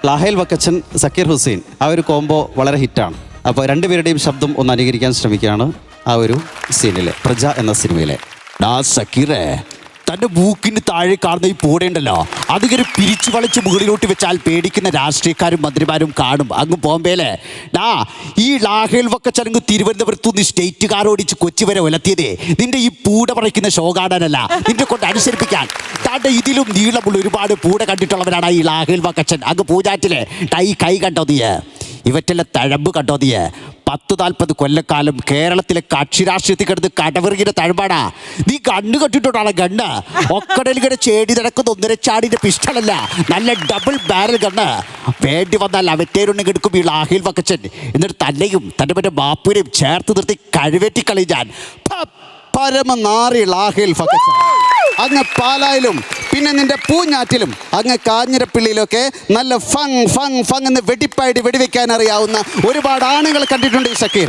ലാഹേൽ വക്കച്ചൻ, സക്കീർ ഹുസൈൻ ആ ഒരു കോംബോ വളരെ ഹിറ്റാണ്. അപ്പോൾ രണ്ടുപേരുടെയും ശബ്ദം ഒന്ന് അനുകരിക്കാൻ ശ്രമിക്കുകയാണ് ആ ഒരു സീനിലെ പ്രജ എന്ന സിനിമയിലെ. സക്കീറേ, തന്റെ മൂക്കിന് താഴെ കാണുന്ന ഈ പൂടയുണ്ടല്ലോ, അതിങ്ങനെ പിരിച്ചു വലിച്ച് മുകളിലോട്ട് വെച്ചാൽ പേടിക്കുന്ന രാഷ്ട്രീയക്കാരും മന്ത്രിമാരും കാണും അങ്ങ് ബോംബെയിലെ. ഈ ലാഹേൽ വക്കച്ചൻ തിരുവനന്തപുരത്തുനിന്ന് സ്റ്റേറ്റുകാരോടിച്ച് കൊച്ചി വരെ ഉലത്തിയതേ നിന്റെ ഈ പൂട പറിക്കുന്ന ഷോ കാണാനല്ല, നിന്റെ കൊണ്ട് അനുസരിപ്പിക്കാൻ. താണ്ടെ ഇതിലും നീളമുള്ള ഒരുപാട് പൂട കണ്ടിട്ടുള്ളവരാണ് ഈ ലാഹേൽ വക്കച്ചൻ. അങ്ങ് പൂജാറ്റിലെ കൈ കണ്ടോ നീ? ഇവറ്റെല്ലാം തഴമ്പ് കണ്ടോ നീ? 10-40 കൊല്ലക്കാലം കേരളത്തിലെ കക്ഷി രാഷ്ട്രീയത്തിൽ കിടന്ന് കടവെറുകിന്റെ തഴമ്പാടാ. നീ കണ്ണ് കെട്ടിട്ടുണ്ടാണ് ഗണ്ണ്. ഒക്കടലിങ്ങനെ ചേടി നടക്കുന്ന 1.5 ചാടിന്റെ പിസ്റ്റളല്ല, നല്ല ഡബിൾ ബാരൽ ഗണ്ണ്. വേണ്ടി വന്നാൽ അവറ്റേരുണ്ടെങ്കിൽ എടുക്കും ഈ ലാഹേൽ വക്കച്ചൻ. എന്നിട്ട് തന്നെയും തൻ്റെ മറ്റേ ബാപ്പുവിനെയും ചേർത്ത് നിർത്തി കഴിവേറ്റി കളി ഞാൻ. പരമനാറി ലാഹേൽ വക്കച്ചൻ. അങ്ങ് പാലായിലും പിന്നെ നിന്റെ പൂഞ്ഞാറ്റിലും അങ്ങ് കാഞ്ഞിരപ്പള്ളിയിലൊക്കെ നല്ല ഫങ് എന്ന് വെടിവെക്കാൻ അറിയാവുന്ന ഒരുപാട് ആണുങ്ങൾ കണ്ടിട്ടുണ്ട് ഈ സക്കീർ.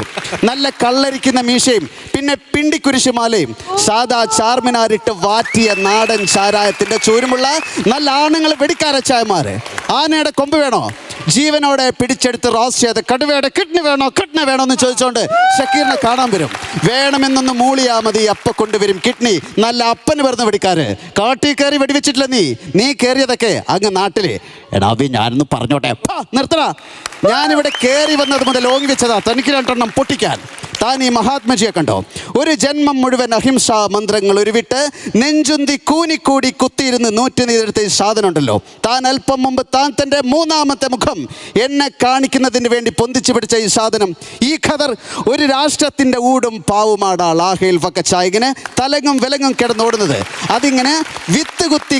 നല്ല കള്ളരിക്കുന്ന മീശയും പിന്നെ പിണ്ടിക്കുരിശുമാലയും സാദാ ചാർമിനാരിട്ട് വാറ്റിയ നാടൻ ചാരായത്തിന്റെ ചൂരുമുള്ള നല്ല ആണുങ്ങൾ വെടിക്കാരച്ചായമാര്. ആനയുടെ കൊമ്പ് വേണോ? ജീവനോടെ പിടിച്ചെടുത്ത് റോസ് ചെയ്ത് കടുവയുടെ കിഡ്നി വേണോ എന്ന് ചോദിച്ചോണ്ട് ഷക്കീറിനെ കാണാൻ വരും. വേണമെന്നൊന്ന് മൂളിയാ മതി, അപ്പ കൊണ്ടുവരും കിഡ്നി. നല്ല അപ്പന് വരുന്ന വെടിക്കാര്. കാട്ടി കയറി വെടിവെച്ചിട്ടില്ല നീ കയറിയതൊക്കെ അങ്ങ് നാട്ടില്. എടാ ഞാനൊന്ന് പറഞ്ഞോട്ടെ, നിർത്തടാ. ഞാനിവിടെ കയറി വന്നത് മുതൽ ഓങ്ങി വെച്ചതാ തനിക്ക് 2 എണ്ണം പൊട്ടിക്കാൻ. താൻ ഈ മഹാത്മജിയെ കണ്ടോ? ഒരു ജന്മം മുഴുവൻ അഹിംസാ മന്ത്രങ്ങൾ ഉരുവിട്ട് നെഞ്ചുന്തി കൂനിക്കൂടി കുത്തിയിരുന്ന് 100 നീരെടുത്ത ഈ സാധനം ഉണ്ടല്ലോ, താൻ അല്പം മുമ്പ് തൻ്റെ 3ാമത്തെ മുഖം എന്നെ കാണിക്കുന്നതിന് വേണ്ടി പൊന്തിച്ചു പിടിച്ച ഈ സാധനം, ഈ ഖദർ ഒരു രാഷ്ട്രത്തിൻ്റെ ഊടും പാവുമാടാ ലാഹേൽ വക്കച്ച. ഇങ്ങനെ തലങ്ങും വിലങ്ങും കിടന്നോടുന്നത്. അതിങ്ങനെ വിത്ത് കുത്തി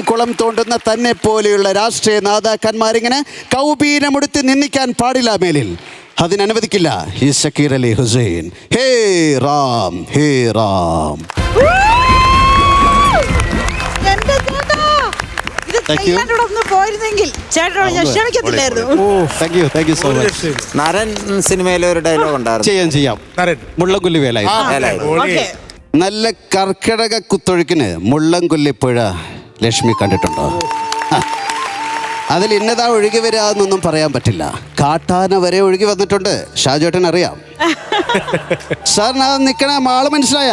കുളം തോണ്ടുന്ന തന്നെ പോലെയുള്ള രാഷ്ട്രീയ നേതാക്കന്മാരിങ്ങനെ കൗപീനമെടുത്ത് നിന്ദിക്കാൻ പാടില്ല മേലിൽ. അതിനനുവദിക്കില്ല ഈ സക്കീർ അലി ഹുസൈൻ. ഹേ റാം, ഹേ റാം. നരൻ സിനിമയിലെ ഒരു ഡയലോഗ് ഉണ്ടായിരുന്നു. ചെയ്യാം. മുള്ളംകൊല്ലി വേലായി. നല്ല കർക്കിടക കുത്തൊഴുക്കിന് മുള്ളംകൊല്ലിപ്പുഴ ലക്ഷ്മി കണ്ടിട്ടുണ്ടോ? അതിൽ ഇന്നതാ ഒഴുകി വരാന്നൊന്നും പറയാൻ പറ്റില്ല. കാട്ടാന വരെ ഒഴുകി വന്നിട്ടുണ്ട്. ഷാജോട്ടൻ അറിയാം. സാറിന് അത് നിൽക്കണ ആള് മനസ്സിലായ?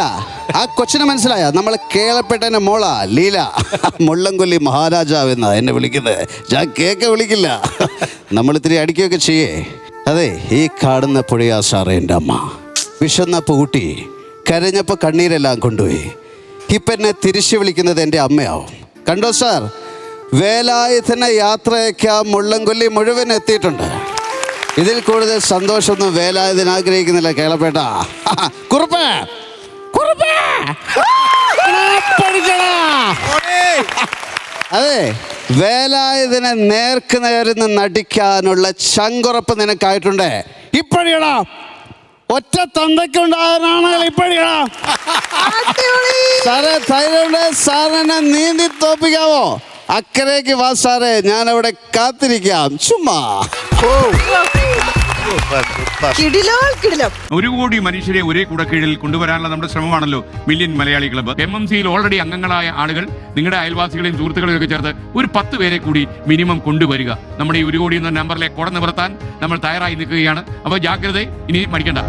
ആ കൊച്ചിനെ മനസ്സിലായ? നമ്മൾ കേളപ്പെട്ടതിന്റെ മോള ലീല. മുള്ളംകൊല്ലി മഹാരാജാവ് എന്നാ എന്നെ വിളിക്കുന്നത്. ഞാൻ കേക്ക വിളിക്കില്ല. നമ്മൾ ഇത്തിരി അടിക്കുകയൊക്കെ ചെയ്യേ. അതെ, ഈ കാണുന്ന പുഴയാ സാറേ എൻ്റെ അമ്മ. വിശന്നപ്പോൾ ഊട്ടി, കരഞ്ഞപ്പോൾ കണ്ണീരെല്ലാം കൊണ്ടുപോയി. ഇപ്പം എന്നെ തിരിച്ചു വിളിക്കുന്നത് എൻ്റെ അമ്മയാവും. കണ്ടോ സാർ, വേലായുധന യാത്രയൊക്കെ ആ മുള്ളംകൊല്ലി മുഴുവൻ എത്തിയിട്ടുണ്ട്. ഇതിൽ കൂടുതൽ സന്തോഷമൊന്നും വേലായുധൻ ആഗ്രഹിക്കുന്നില്ല കേളപ്പേട്ട. കുറുപ്പ് അതെ, വേലായുധനെ നേർക്ക് നേർന്ന് നടിക്കാനുള്ള ചങ്കുറപ്പ് നിനക്കായിട്ടുണ്ട്. ഇപ്പഴിയടാ, ഒറ്റ തന്തയ്ക്കുണ്ടാകാനാണെങ്കിൽ ഇപ്പഴിയടാ. സാറേ ധൈര്യമുണ്ട്, സാറിനെ നീന്തി തോപ്പിക്കാവോ? അക്കരയ്ക്ക് വാ സാറേ, ഞാനവിടെ കാത്തിരിക്കാം. ചുമ്മാ 1 കോടി മനുഷ്യരെ ഒരേ കുടക്കീഴിൽ കൊണ്ടുവരാനുള്ള നമ്മുടെ ശ്രമമാണല്ലോ മില്യൺ മലയാളി ക്ലബ്ബ്. MMCയിൽ ഓൾറെഡി അംഗങ്ങളായ ആളുകൾ നിങ്ങളുടെ അയൽവാസികളെയും സുഹൃത്തുക്കളെയും ഒക്കെ ചേർത്ത് ഒരു 10 പേരെ കൂടി മിനിമം കൊണ്ടുവരിക. നമ്മുടെ ഈ 1 കോടി എന്ന നമ്പറിലെ കുട നിവർത്താൻ നമ്മൾ തയ്യാറായി നിൽക്കുകയാണ്. അപ്പോൾ ജാഗ്രത, ഇനി മടിക്കണ്ട.